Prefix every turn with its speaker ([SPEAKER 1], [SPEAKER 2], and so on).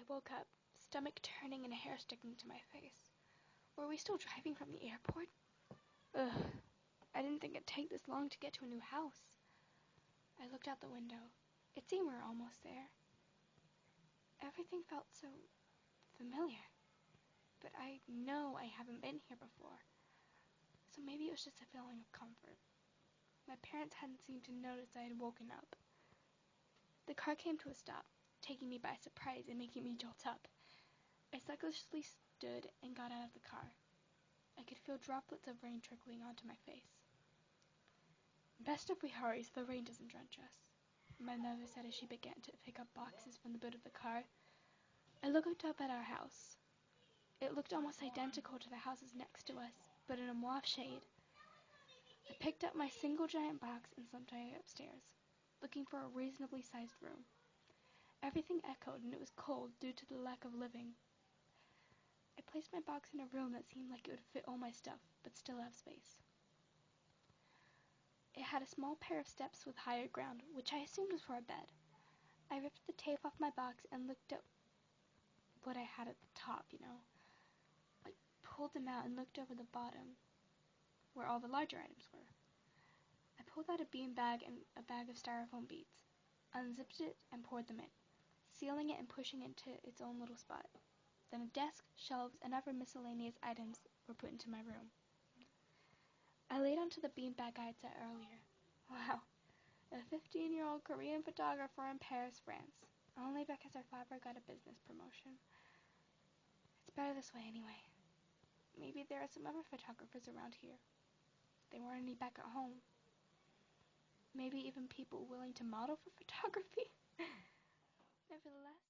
[SPEAKER 1] woke up, stomach turning and hair sticking to my face. Were we still driving from the airport? Ugh, I didn't think it'd take this long to get to a new house. I looked out the window. It seemed we were almost there. Everything felt so familiar. But I know I haven't been here before. So maybe it was just a feeling of comfort. My parents hadn't seemed to notice I had woken up. The car came to a stop, taking me by surprise and making me jolt up. I sluggishly stood and got out of the car. I could feel droplets of rain trickling onto my face. Best if we hurry so the rain doesn't drench us, my mother said as she began to pick up boxes from the boot of the car. I looked up at our house. It looked almost identical to the houses next to us, but in a mauve shade. I picked up my single giant box and slumped my way upstairs, looking for a reasonably sized room. Everything echoed, and it was cold due to the lack of living. I placed my box in a room that seemed like it would fit all my stuff, but still have space. It had a small pair of steps with higher ground, which I assumed was for a bed. I ripped the tape off my box and looked at what I had at the top, I pulled them out and looked over the bottom, where all the larger items were. I pulled out a bean bag and a bag of styrofoam beads, unzipped it, and poured them in, sealing it and pushing it into its own little spot. Then a desk, shelves, and other miscellaneous items were put into my room. I laid onto the beanbag I had set earlier. Wow, a 15-year-old Korean photographer in Paris, France, only because her father got a business promotion. It's better this way anyway. Maybe there are some other photographers around here. There weren't any back at home. Maybe even people willing to model for photography. Nevertheless,